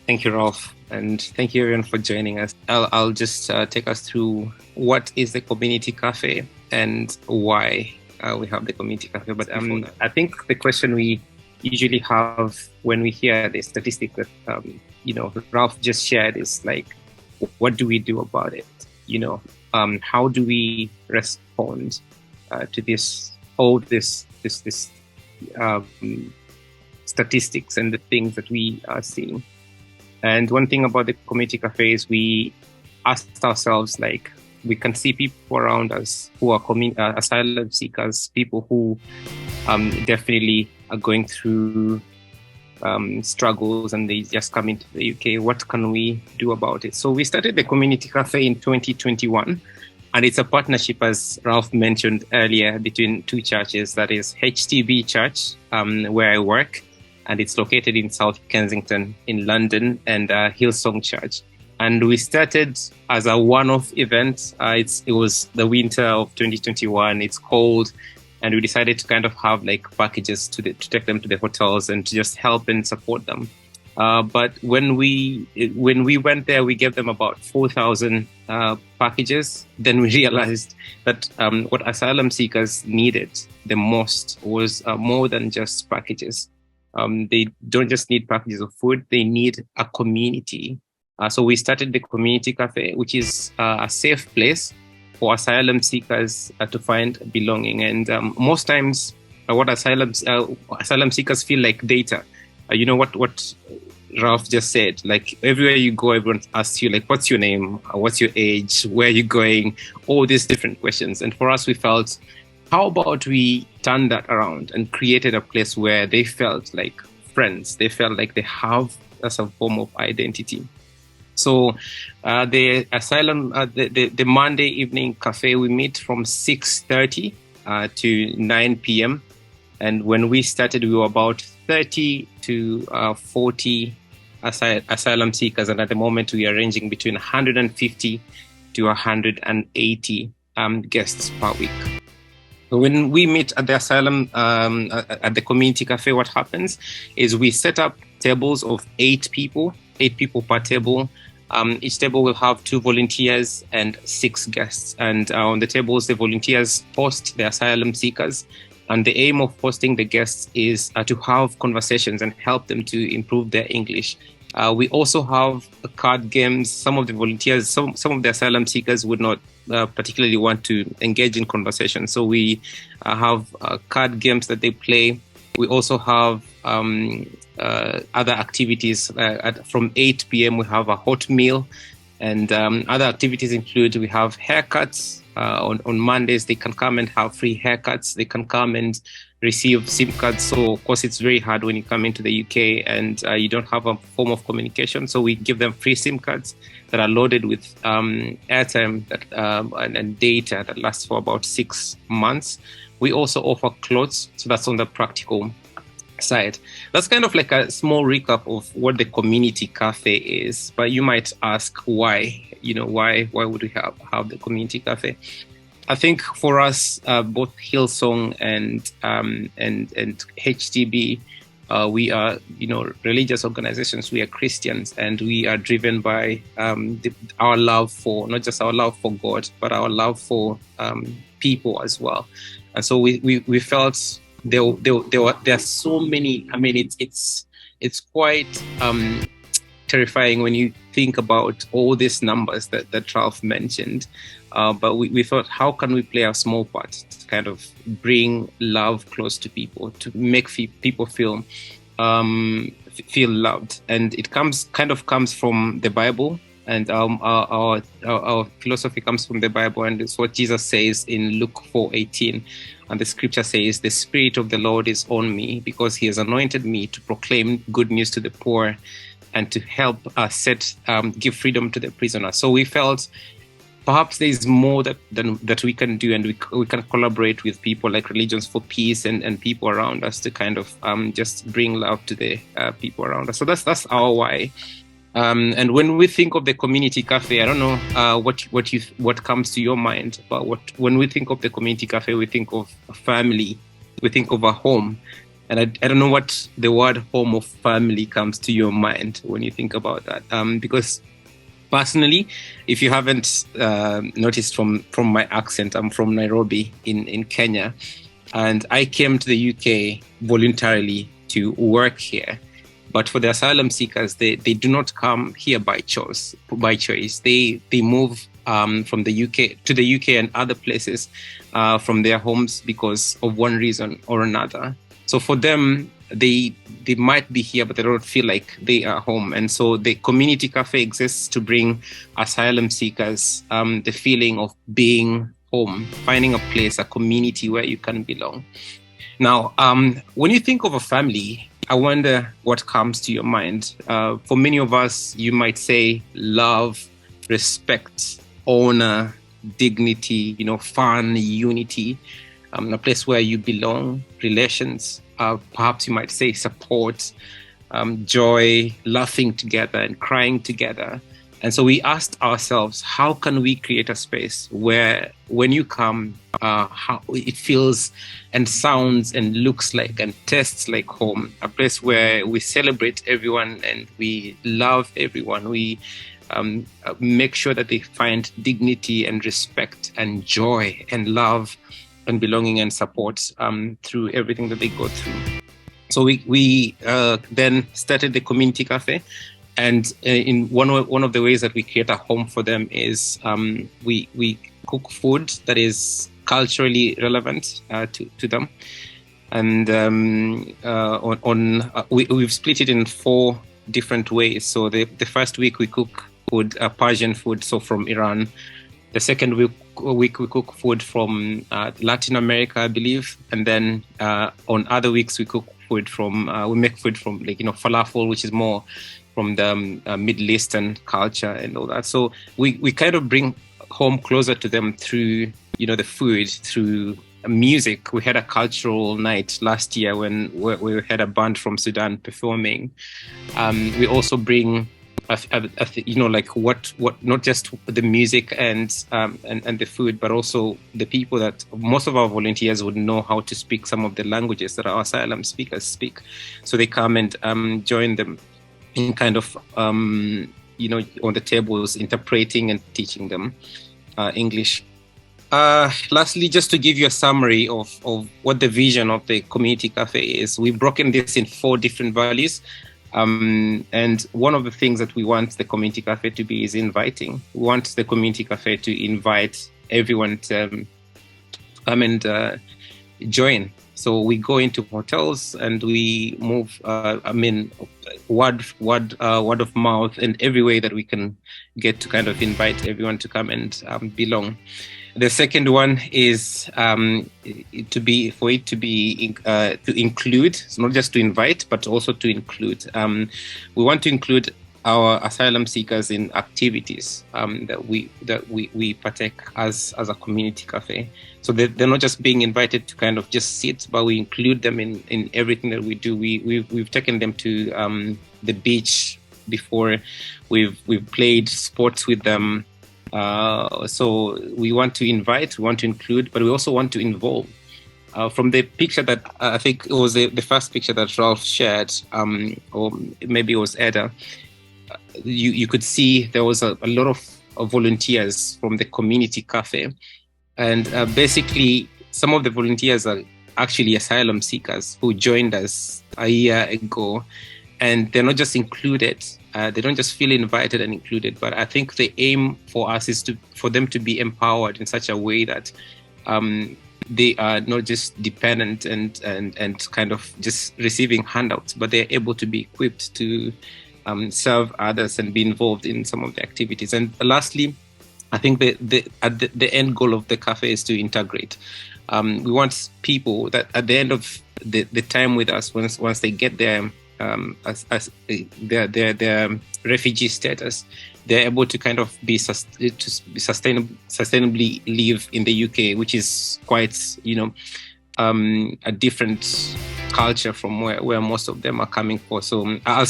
Thank you, Ralph, and thank you everyone for joining us. I'll just take us through what is the community cafe and why we have the community cafe. But I think the question we usually have when we hear the statistic that Ralph just shared is like, what do we do about it? How do we respond to this statistics and the things that we are seeing? And one thing about the community cafe is we asked ourselves, like, we can see people around us who are asylum seekers, people who definitely are going through struggles and they just come into the UK. What can we do about it? So we started the community cafe in 2021, and it's a partnership, as Ralph mentioned earlier, between two churches. That is HTB Church, where I work, and it's located in South Kensington in London, and Hillsong Church. And we started as a one-off event. It was the winter of 2021. It's cold, and we decided to kind of have like packages to take them to the hotels and to just help and support them. But when we went there, we gave them about 4,000 packages. Then we realized that what asylum seekers needed the most was more than just packages. They don't just need packages of food, they need a community. So we started the community cafe, which is a safe place for asylum seekers to find belonging. And most times what asylum seekers feel like data. What Ralph just said, like everywhere you go, everyone asks you like, what's your name? What's your age? Where are you going? All these different questions. And for us, we felt, how about we turn that around and created a place where they felt like friends? They felt like they have some form of identity. So the asylum, the Monday evening cafe, we meet from 6:30 to 9 p.m. And when we started, we were about 30 to 40 asylum seekers. And at the moment, we are ranging between 150 to 180 guests per week. When we meet at the asylum, at the community cafe, what happens is we set up tables of 8 people per table. Each table will have 2 volunteers and 6 guests. And on the tables, the volunteers host the asylum seekers. And the aim of hosting the guests is to have conversations and help them to improve their English. We also have card games. Some of the volunteers, some of the asylum seekers would not particularly want to engage in conversation. So we have card games that they play. We also have other activities. From 8 p.m. we have a hot meal, and other activities include, we have haircuts. On Mondays, they can come and have free haircuts. They can come and receive SIM cards. So, of course, it's very hard when you come into the UK and you don't have a form of communication. So we give them free SIM cards that are loaded with airtime and data that lasts for about 6 months. We also offer clothes. So that's on the practical side. That's kind of like a small recap of what the community cafe is. But you might ask why. Why would we have the community cafe? I think for us, both Hillsong and HTB, we are religious organizations. We are Christians, and we are driven by our love for, not just our love for God, but our love for people as well. And so we felt there are so many. I mean, it's quite terrifying when you think about all these numbers that Ralph mentioned. But we thought, how can we play a small part to kind of bring love close to people, to make people feel loved? And it comes from the Bible, and our philosophy comes from the Bible, and it's what Jesus says in Luke 4:18. And the scripture says, "The Spirit of the Lord is on me, because He has anointed me to proclaim good news to the poor, and to help give freedom to the prisoner." So we felt perhaps there is more that we can do, and we can collaborate with people like Religions for Peace and people around us to kind of just bring love to the people around us. So that's our why. And when we think of the community cafe, I don't know what comes to your mind, but when we think of the community cafe, we think of a family, we think of a home. And I don't know what the word home or family comes to your mind when you think about that. Because personally, if you haven't noticed from my accent, I'm from Nairobi in Kenya. And I came to the UK voluntarily to work here. But for the asylum seekers, they do not come here by choice. They move from the UK to the UK and other places from their homes because of one reason or another. So for them, they might be here, but they don't feel like they are home. And so the community cafe exists to bring asylum seekers the feeling of being home, finding a place, a community where you can belong. Now, when you think of a family, I wonder what comes to your mind. For many of us, you might say love, respect, honor, dignity, fun, unity, a place where you belong, relations, perhaps you might say support, joy, laughing together and crying together. And so we asked ourselves, how can we create a space where when you come, how it feels and sounds and looks like and tastes like home, a place where we celebrate everyone and we love everyone. We make sure that they find dignity and respect and joy and love and belonging and support through everything that they go through. So we then started the community cafe. And in one of the ways that we create a home for them is we cook food that is culturally relevant to them. And we've split it in 4 different ways. So the first week we cook food, Persian food, so from Iran. The second week we cook food from Latin America, I believe. And then on other weeks we cook food from, we make food from falafel, which is more from the Middle Eastern culture and all that. So we kind of bring home closer to them through, the food, through music. We had a cultural night last year when we had a band from Sudan performing. We also bring, what not just the music and the food, but also the people that most of our volunteers would know how to speak some of the languages that our asylum seekers speak. So they come and join them in kind of, on the tables, interpreting and teaching them English. Lastly, just to give you a summary of what the vision of the community cafe is, we've broken this in 4 different values. And one of the things that we want the community cafe to be is inviting. We want the community cafe to invite everyone to come and join. So we go into hotels and we move, word of mouth and every way that we can get to kind of invite everyone to come and belong. The second one is to include. It's not just to invite, but also to include. We want to include our asylum seekers in activities that we partake as a community cafe. So they're not just being invited to kind of just sit, but we include them in everything that we do. We've taken them to the beach before. We've played sports with them. So we want to invite, we want to include, but we also want to involve. From the picture that I think it was the first picture that Ralph shared, or maybe it was Eda, you could see there was a lot of volunteers from the community cafe. And basically, some of the volunteers are actually asylum seekers who joined us a year ago. And they're not just included, they don't just feel invited and included, but I think the aim for us is for them to be empowered in such a way that they are not just dependent and kind of just receiving handouts, but they're able to be equipped to serve others and be involved in some of the activities. And lastly, I think the end goal of the cafe is to integrate. We want people that at the end of the time with us, once they get their their refugee status, they're able to kind of be sustainably live in the UK, which is quite a different culture from where most of them are coming from. So I'll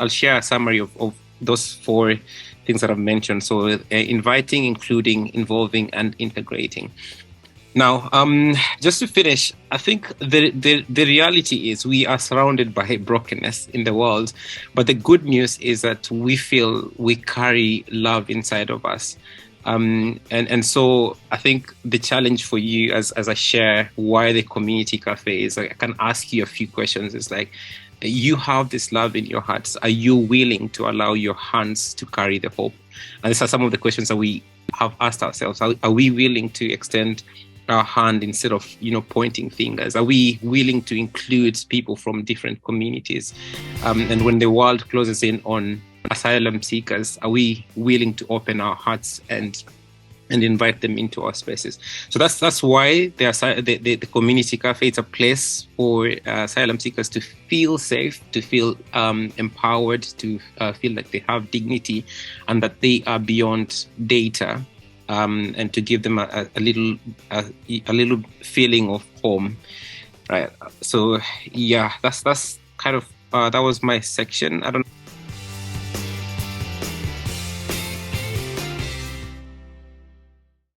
share a summary of those 4 things that I've mentioned. So inviting, including, involving, and integrating. Now, just to finish, I think the reality is we are surrounded by brokenness in the world, but the good news is that we feel we carry love inside of us. And so I think the challenge for you as I share why the community cafe is, like, I can ask you a few questions. It's like, you have this love in your hearts. Are you willing to allow your hands to carry the hope? And these are some of the questions that we have asked ourselves. Are we willing to extend our hand instead of, pointing fingers? Are we willing to include people from different communities? And when the world closes in on asylum seekers, are we willing to open our hearts and invite them into our spaces? So that's why the community cafe is a place for asylum seekers to feel safe, to feel empowered, to feel like they have dignity, and that they are beyond data, and to give them a little feeling of home, right? So yeah, that's kind of that was my section. I don't.